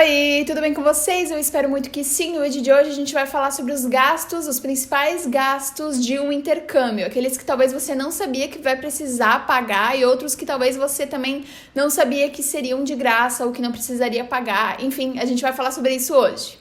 Oi, tudo bem com vocês? Eu espero muito que sim. No vídeo de hoje a gente vai falar sobre os gastos, os principais gastos de um intercâmbio. Aqueles que talvez você não sabia que vai precisar pagar e outros que talvez você também não sabia que seriam de graça ou que não precisaria pagar. Enfim, a gente vai falar sobre isso hoje.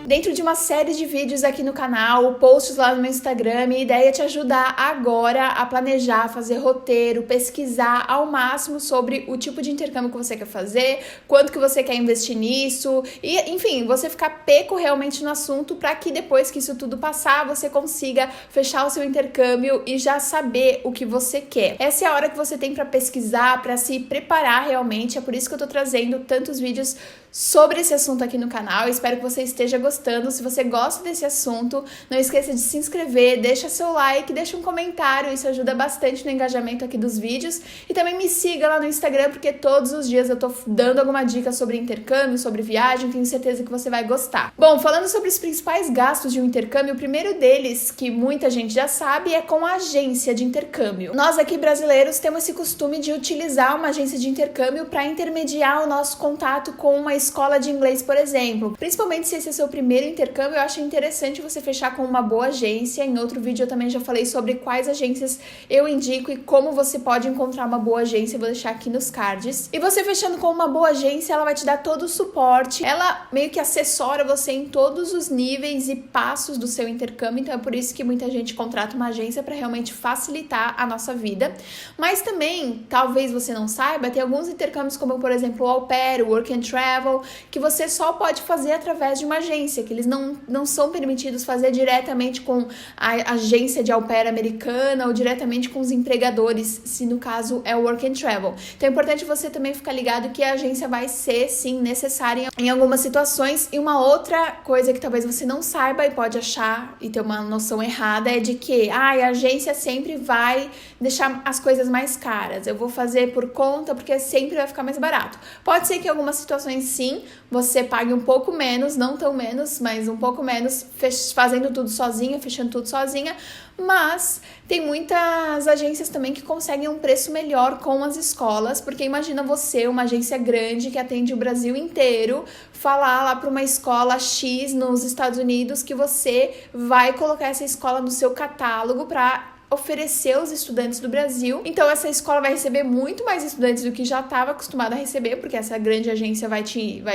Dentro de uma série de vídeos aqui no canal, posts lá no meu Instagram, minha ideia é te ajudar agora a planejar, fazer roteiro, pesquisar ao máximo sobre o tipo de intercâmbio que você quer fazer, quanto que você quer investir nisso e, enfim, você ficar peco realmente no assunto para que depois que isso tudo passar, você consiga fechar o seu intercâmbio e já saber o que você quer. Essa é a hora que você tem para pesquisar, para se preparar realmente, é por isso que eu tô trazendo tantos vídeos sobre esse assunto aqui no canal. Eu espero que você esteja gostando. Se você gosta desse assunto, não esqueça de se inscrever, deixa seu like, deixa um comentário, isso ajuda bastante no engajamento aqui dos vídeos. E também me siga lá no Instagram, porque todos os dias eu tô dando alguma dica sobre intercâmbio, sobre viagem, tenho certeza que você vai gostar. Bom, falando sobre os principais gastos de um intercâmbio, o primeiro deles, que muita gente já sabe, é com a agência de intercâmbio. Nós aqui brasileiros temos esse costume de utilizar uma agência de intercâmbio para intermediar o nosso contato com uma escola de inglês, por exemplo. Principalmente se esse é seu primeiro intercâmbio, eu acho interessante você fechar com uma boa agência. Em outro vídeo eu também já falei sobre quais agências eu indico e como você pode encontrar uma boa agência, eu vou deixar aqui nos cards. E você fechando com uma boa agência, ela vai te dar todo o suporte, ela meio que assessora você em todos os níveis e passos do seu intercâmbio, então é por isso que muita gente contrata uma agência para realmente facilitar a nossa vida. Mas também, talvez você não saiba, tem alguns intercâmbios como, por exemplo, o Au Pair, o Work and Travel, que você só pode fazer através de uma agência, que eles não são permitidos fazer diretamente com a agência de au pair americana ou diretamente com os empregadores, se no caso é o Work and Travel. Então é importante você também ficar ligado que a agência vai ser, sim, necessária em algumas situações. E uma outra coisa que talvez você não saiba e pode achar e ter uma noção errada é de que a agência sempre vai deixar as coisas mais caras. Eu vou fazer por conta porque sempre vai ficar mais barato. Pode ser que em algumas situações sim, você pague um pouco menos, não tão menos, mas um pouco menos, fazendo tudo sozinha, fechando tudo sozinha, mas tem muitas agências também que conseguem um preço melhor com as escolas, porque imagina você, uma agência grande que atende o Brasil inteiro, falar lá para uma escola X nos Estados Unidos que você vai colocar essa escola no seu catálogo para oferecer aos estudantes do Brasil. Então essa escola vai receber muito mais estudantes do que já estava acostumada a receber, porque essa grande agência vai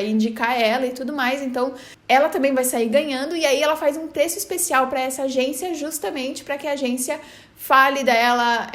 indicar ela e tudo mais. Então ela também vai sair ganhando e aí ela faz um preço especial para essa agência justamente para que a agência fale dela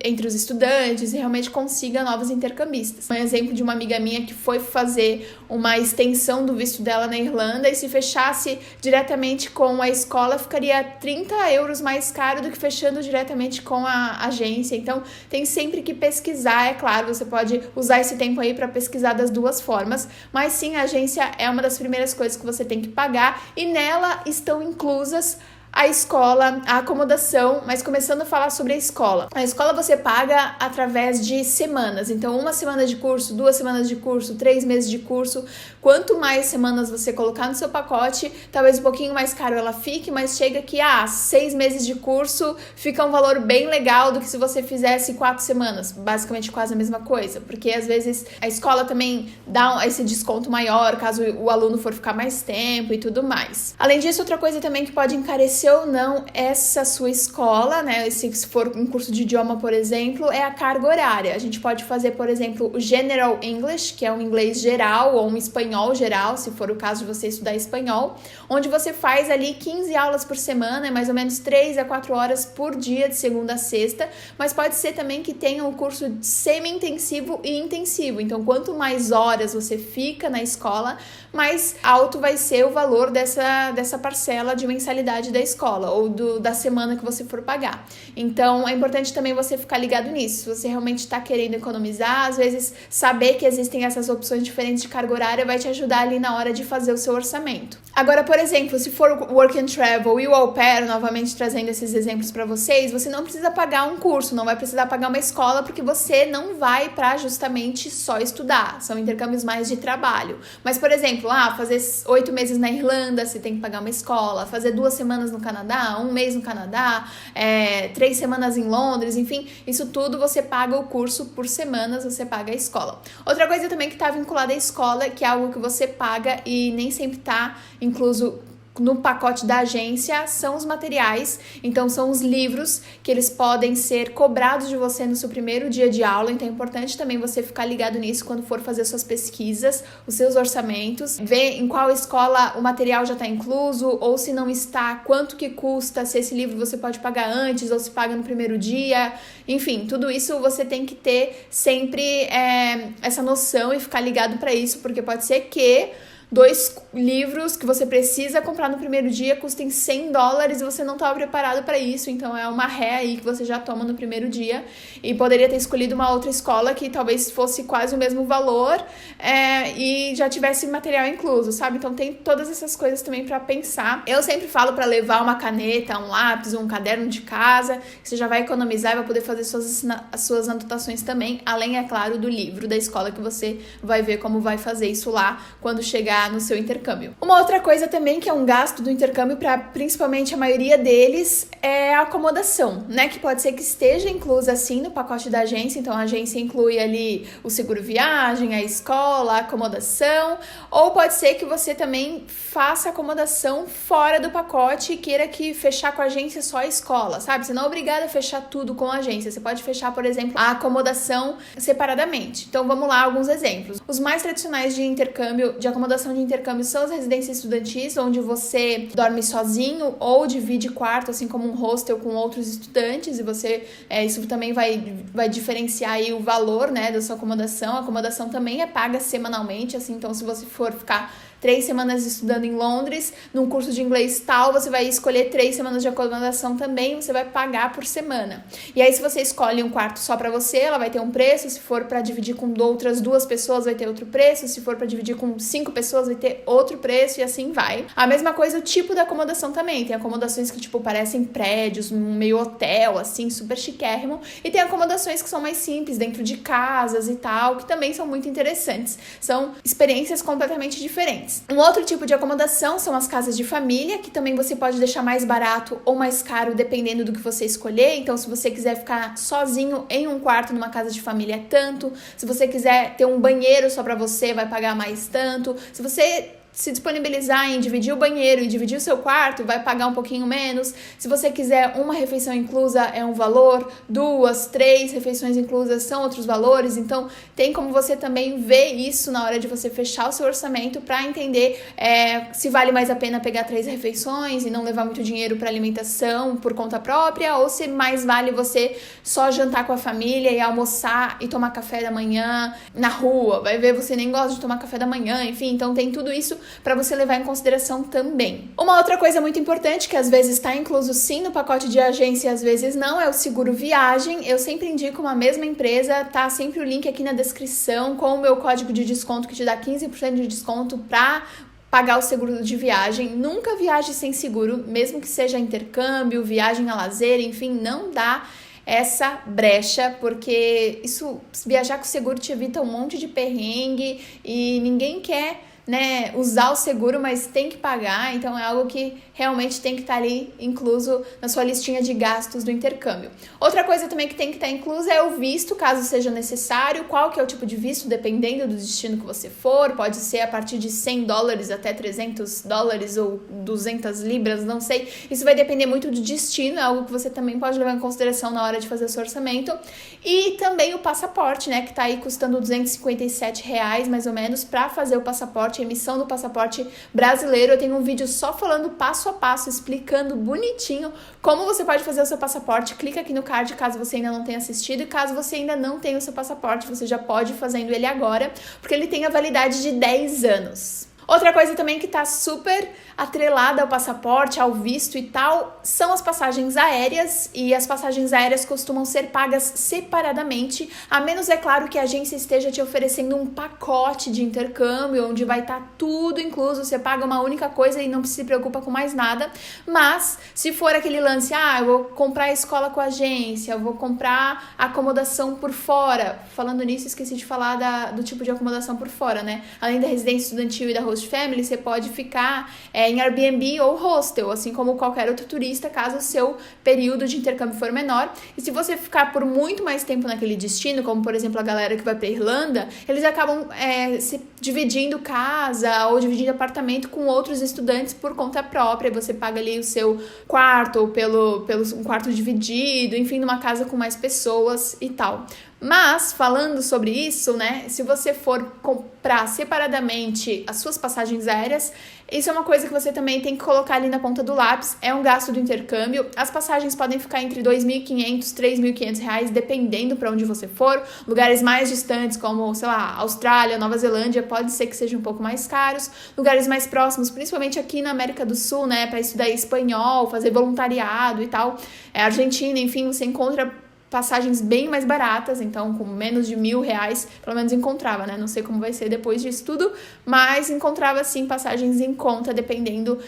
entre os estudantes e realmente consiga novos intercambistas. Um exemplo de uma amiga minha que foi fazer uma extensão do visto dela na Irlanda e se fechasse diretamente com a escola ficaria 30 euros mais caro do que fechando diretamente com a agência. Então tem sempre que pesquisar, é claro, você pode usar esse tempo aí para pesquisar das duas formas, mas sim, a agência é uma das primeiras coisas que você tem que pagar e nela estão inclusas a escola, a acomodação, mas começando a falar sobre a escola. A escola você paga através de semanas, então 1 semana de curso, 2 semanas de curso, 3 meses de curso. Quanto mais semanas você colocar no seu pacote, talvez um pouquinho mais caro ela fique, mas chega que 6 meses de curso fica um valor bem legal do que se você fizesse 4 semanas, basicamente quase a mesma coisa, porque às vezes a escola também dá esse desconto maior, caso o aluno for ficar mais tempo e tudo mais. Além disso, outra coisa também que pode encarecer ou não essa sua escola, né? Se for um curso de idioma, por exemplo, é a carga horária. A gente pode fazer, por exemplo, o General English, que é um inglês geral, ou um espanhol geral, se for o caso de você estudar espanhol, onde você faz ali 15 aulas por semana, mais ou menos 3 a 4 horas por dia, de segunda a sexta, mas pode ser também que tenha um curso semi-intensivo e intensivo. Então, quanto mais horas você fica na escola, mais alto vai ser o valor dessa parcela de mensalidade da escola ou da semana que você for pagar. Então é importante também você ficar ligado nisso. Se você realmente está querendo economizar, às vezes saber que existem essas opções diferentes de carga horária vai te ajudar ali na hora de fazer o seu orçamento. Agora, por exemplo, se for o Work and Travel e o Au Pair, novamente trazendo esses exemplos para vocês, você não precisa pagar um curso, não vai precisar pagar uma escola, porque você não vai para justamente só estudar. São intercâmbios mais de trabalho. Mas, por exemplo, fazer 8 meses na Irlanda, você tem que pagar uma escola. Fazer 2 semanas no Canadá, 1 mês no Canadá, 3 semanas em Londres, enfim, isso tudo você paga o curso por semanas, você paga a escola. Outra coisa também que está vinculada à escola, que é algo que você paga e nem sempre está incluso no pacote da agência, são os materiais. Então são os livros que eles podem ser cobrados de você no seu primeiro dia de aula, então é importante também você ficar ligado nisso quando for fazer suas pesquisas, os seus orçamentos, ver em qual escola o material já está incluso, ou se não está, quanto que custa, se esse livro você pode pagar antes ou se paga no primeiro dia, enfim, tudo isso você tem que ter sempre essa noção e ficar ligado para isso, porque pode ser que 2 livros que você precisa comprar no primeiro dia custem $100 e você não estava preparado para isso, então é uma ré aí que você já toma no primeiro dia e poderia ter escolhido uma outra escola que talvez fosse quase o mesmo valor e já tivesse material incluso, sabe? Então tem todas essas coisas também para pensar. Eu sempre falo para levar uma caneta, um lápis, um caderno de casa, que você já vai economizar e vai poder fazer as suas anotações também, além, é claro, do livro da escola que você vai ver como vai fazer isso lá quando chegar no seu intercâmbio. Uma outra coisa também que é um gasto do intercâmbio para principalmente a maioria deles é a acomodação, né? Que pode ser que esteja inclusa assim no pacote da agência, então a agência inclui ali o seguro viagem, a escola, a acomodação, ou pode ser que você também faça acomodação fora do pacote e queira que fechar com a agência só a escola, sabe? Você não é obrigado a fechar tudo com a agência, você pode fechar, por exemplo, a acomodação separadamente. Então vamos lá, alguns exemplos. Os mais tradicionais de intercâmbio, de acomodação de intercâmbio são as residências estudantis, onde você dorme sozinho ou divide quarto, assim como um hostel com outros estudantes, e você, isso também vai diferenciar aí o valor, né, da sua acomodação. A acomodação também é paga semanalmente, assim, então se você for ficar 3 semanas estudando em Londres, num curso de inglês tal, você vai escolher 3 semanas de acomodação também, você vai pagar por semana. E aí, se você escolhe um quarto só pra você, ela vai ter um preço, se for pra dividir com outras 2 pessoas, vai ter outro preço, se for pra dividir com 5 pessoas, vai ter outro preço, e assim vai. A mesma coisa, o tipo da acomodação também. Tem acomodações que, tipo, parecem prédios, meio hotel, assim, super chiquérrimo, e tem acomodações que são mais simples, dentro de casas e tal, que também são muito interessantes. São experiências completamente diferentes. Um outro tipo de acomodação são as casas de família, que também você pode deixar mais barato ou mais caro, dependendo do que você escolher. Então, se você quiser ficar sozinho em um quarto numa casa de família, é tanto. Se você quiser ter um banheiro só pra você, vai pagar mais tanto. Se você se disponibilizar em dividir o banheiro e dividir o seu quarto, vai pagar um pouquinho menos. Se você quiser uma refeição inclusa, é um valor, 2, 3 refeições inclusas são outros valores. Então, tem como você também ver isso na hora de você fechar o seu orçamento para entender se vale mais a pena pegar 3 refeições e não levar muito dinheiro para alimentação por conta própria, ou se mais vale você só jantar com a família e almoçar e tomar café da manhã na rua. Vai ver, você nem gosta de tomar café da manhã, enfim, então tem tudo isso para você levar em consideração também. Uma outra coisa muito importante, que às vezes está incluso sim no pacote de agência e às vezes não, é o seguro viagem. Eu sempre indico uma mesma empresa, tá sempre o link aqui na descrição com o meu código de desconto que te dá 15% de desconto para pagar o seguro de viagem. Nunca viaje sem seguro, mesmo que seja intercâmbio, viagem a lazer, enfim, não dá essa brecha, porque isso, viajar com seguro te evita um monte de perrengue e ninguém quer, né, usar o seguro, mas tem que pagar, então é algo que realmente tem que estar ali incluso na sua listinha de gastos do intercâmbio. Outra coisa também que tem que estar inclusa é o visto, caso seja necessário. Qual que é o tipo de visto, dependendo do destino que você for, pode ser a partir de $100 até $300 ou 200 libras, não sei, isso vai depender muito do destino, é algo que você também pode levar em consideração na hora de fazer o seu orçamento. E também o passaporte, né, que tá aí custando R$257 mais ou menos para fazer o passaporte, a emissão do passaporte brasileiro. Eu tenho um vídeo só falando passo a passo, explicando bonitinho como você pode fazer o seu passaporte. Clica aqui no card caso você ainda não tenha assistido, e caso você ainda não tenha o seu passaporte, você já pode ir fazendo ele agora, porque ele tem a validade de 10 anos. Outra coisa também que tá super atrelada ao passaporte, ao visto e tal, são as passagens aéreas, e as passagens aéreas costumam ser pagas separadamente, a menos, é claro, que a agência esteja te oferecendo um pacote de intercâmbio, onde vai estar tudo incluso, você paga uma única coisa e não se preocupa com mais nada. Mas, se for aquele lance, eu vou comprar a escola com a agência, eu vou comprar acomodação por fora, falando nisso, esqueci de falar do tipo de acomodação por fora, né? Além da residência estudantil e da host family, você pode ficar em Airbnb ou hostel, assim como qualquer outro turista, caso o seu período de intercâmbio for menor. E se você ficar por muito mais tempo naquele destino, como por exemplo a galera que vai pra Irlanda, eles acabam se dividindo casa ou dividindo apartamento com outros estudantes por conta própria. Você paga ali o seu quarto ou pelo um quarto dividido, enfim, numa casa com mais pessoas e tal. Mas, falando sobre isso, né, se você for comprar separadamente as suas passagens aéreas, isso é uma coisa que você também tem que colocar ali na ponta do lápis, é um gasto do intercâmbio. As passagens podem ficar entre R$2.500 e R$3.500, dependendo para onde você for. Lugares mais distantes, como, sei lá, Austrália, Nova Zelândia, pode ser que sejam um pouco mais caros. Lugares mais próximos, principalmente aqui na América do Sul, né, para estudar espanhol, fazer voluntariado e tal, Argentina, enfim, você encontra passagens bem mais baratas, então com menos de R$1.000, pelo menos encontrava, né? Não sei como vai ser depois disso tudo, mas encontrava sim passagens em conta, dependendo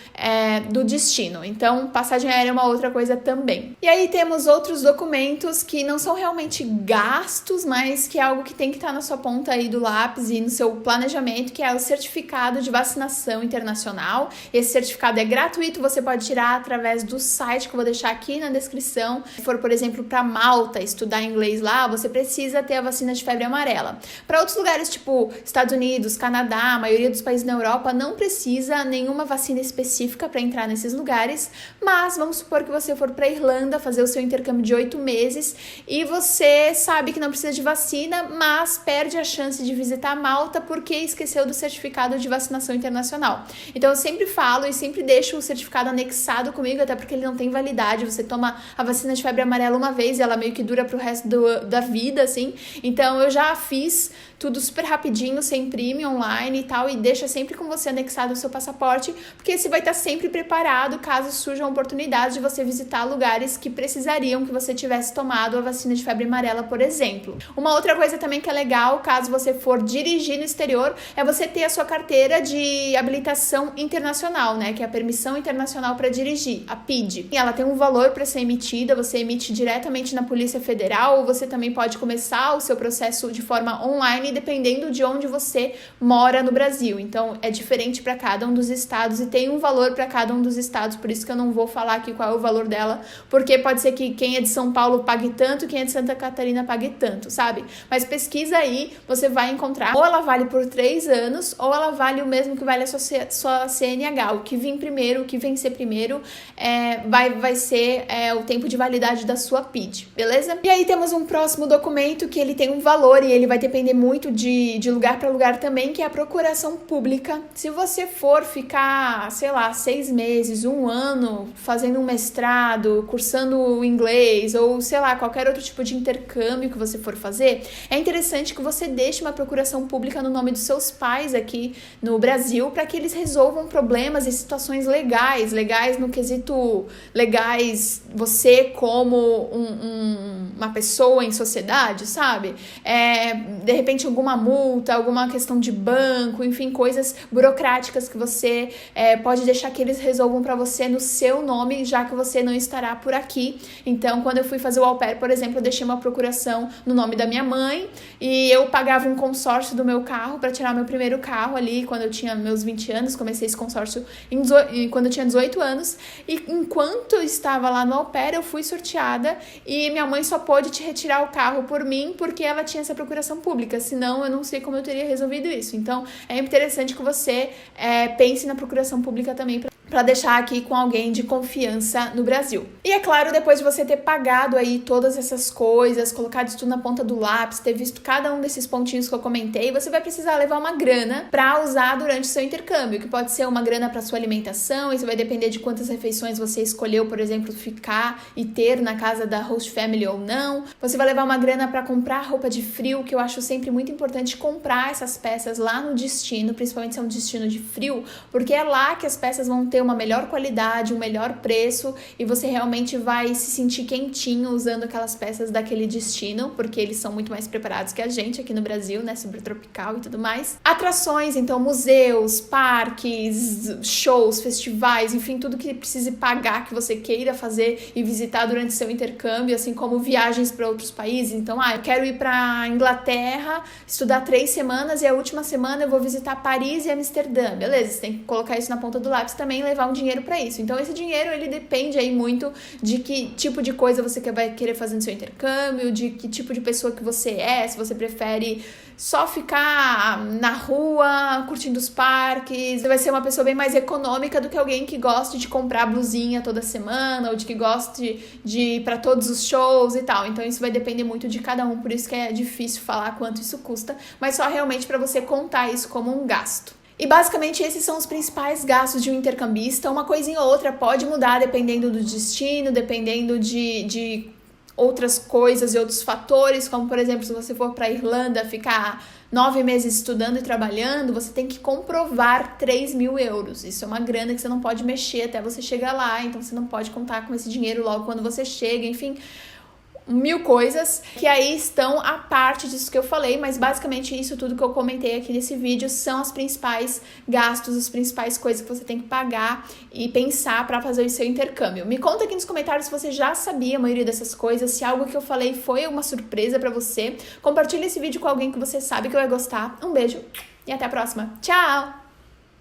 do destino. Então, passagem aérea é uma outra coisa também. E aí temos outros documentos que não são realmente gastos, mas que é algo que tem que estar na sua ponta aí do lápis e no seu planejamento, que é o certificado de vacinação internacional. Esse certificado é gratuito, você pode tirar através do site que eu vou deixar aqui na descrição. Se for, por exemplo, para Malta, estudar inglês lá, você precisa ter a vacina de febre amarela. Para outros lugares, tipo Estados Unidos, Canadá, a maioria dos países na Europa, não precisa nenhuma vacina específica para entrar nesses lugares, mas vamos supor que você for para Irlanda fazer o seu intercâmbio de 8 meses e você sabe que não precisa de vacina, mas perde a chance de visitar Malta porque esqueceu do certificado de vacinação internacional. Então eu sempre falo e sempre deixo o certificado anexado comigo, até porque ele não tem validade. Você toma a vacina de febre amarela uma vez e ela meio que dura pro resto da vida, assim. Então, eu já fiz tudo super rapidinho, você imprime online e tal, e deixa sempre com você anexado o seu passaporte, porque você vai estar sempre preparado caso surjam oportunidades de você visitar lugares que precisariam que você tivesse tomado a vacina de febre amarela, por exemplo. Uma outra coisa também que é legal, caso você for dirigir no exterior, é você ter a sua carteira de habilitação internacional, né, que é a permissão internacional para dirigir, a PID. E ela tem um valor para ser emitida, você emite diretamente na Polícia Federal, ou você também pode começar o seu processo de forma online, dependendo de onde você mora no Brasil. Então, é diferente para cada um dos estados e tem um valor para cada um dos estados, por isso que eu não vou falar aqui qual é o valor dela, porque pode ser que quem é de São Paulo pague tanto, quem é de Santa Catarina pague tanto, sabe? Mas pesquisa aí, você vai encontrar, ou ela vale por 3 anos, ou ela vale o mesmo que vale a sua CNH. O que vir primeiro, o que vencer primeiro, vai ser o tempo de validade da sua PID, beleza? E aí temos um próximo documento que ele tem um valor e ele vai depender muito de lugar para lugar também, que é a procuração pública. Se você for ficar, sei lá, 6 meses, 1 ano, fazendo um mestrado, cursando inglês, ou sei lá, qualquer outro tipo de intercâmbio que você for fazer, é interessante que você deixe uma procuração pública no nome dos seus pais aqui no Brasil, para que eles resolvam problemas e situações legais no quesito legais, você como uma pessoa em sociedade, sabe? De repente alguma multa, alguma questão de banco, enfim, coisas burocráticas que você pode deixar que eles resolvam para você no seu nome, já que você não estará por aqui. Então, quando eu fui fazer o au pair, por exemplo, eu deixei uma procuração no nome da minha mãe e eu pagava um consórcio do meu carro para tirar meu primeiro carro ali, quando eu tinha meus 20 anos, comecei esse consórcio quando eu tinha 18 anos, e enquanto eu estava lá no au pair, eu fui sorteada e minha mãe só pôde te retirar o carro por mim porque ela tinha essa procuração pública, senão eu não sei como eu teria resolvido isso. Então, é interessante que você pense na procuração pública também para deixar aqui com alguém de confiança no Brasil. E é claro, depois de você ter pagado aí todas essas coisas, colocado isso tudo na ponta do lápis, ter visto cada um desses pontinhos que eu comentei, você vai precisar levar uma grana para usar durante o seu intercâmbio, que pode ser uma grana para sua alimentação, isso vai depender de quantas refeições você escolheu, por exemplo, ficar e ter na casa da host family ou não. Você vai levar uma grana para comprar roupa de frio, que eu acho sempre muito importante comprar essas peças lá no destino, principalmente se é um destino de frio, porque é lá que as peças vão ter uma melhor qualidade, um melhor preço e você realmente vai se sentir quentinho usando aquelas peças daquele destino, porque eles são muito mais preparados que a gente aqui no Brasil, né, super tropical e tudo mais. Atrações, então museus, parques, shows, festivais, enfim, tudo que precise pagar, que você queira fazer e visitar durante seu intercâmbio, assim como viagens para outros países. Então, eu quero ir para Inglaterra, estudar 3 semanas e a última semana eu vou visitar Paris e Amsterdã. Beleza, você tem que colocar isso na ponta do lápis também e levar um dinheiro para isso. Então, esse dinheiro, ele depende aí muito de que tipo de coisa você vai querer fazer no seu intercâmbio, de que tipo de pessoa que você é, se você prefere só ficar na rua, curtindo os parques. Você vai ser uma pessoa bem mais econômica do que alguém que goste de comprar blusinha toda semana ou de que goste de ir para todos os shows e tal. Então isso vai depender muito de cada um, por isso que é difícil falar quanto isso custa, mas só realmente para você contar isso como um gasto. E basicamente esses são os principais gastos de um intercambista. Uma coisinha ou outra pode mudar dependendo do destino, dependendo de outras coisas e outros fatores, como por exemplo, se você for para a Irlanda ficar 9 meses estudando e trabalhando, você tem que comprovar 3.000 euros. Isso é uma grana que você não pode mexer até você chegar lá, então você não pode contar com esse dinheiro logo quando você chega, enfim, 1000 coisas que aí estão à parte disso que eu falei, mas basicamente isso tudo que eu comentei aqui nesse vídeo são os principais gastos, as principais coisas que você tem que pagar e pensar para fazer o seu intercâmbio. Me conta aqui nos comentários se você já sabia a maioria dessas coisas, se algo que eu falei foi uma surpresa para você. Compartilha esse vídeo com alguém que você sabe que vai gostar. Um beijo e até a próxima. Tchau!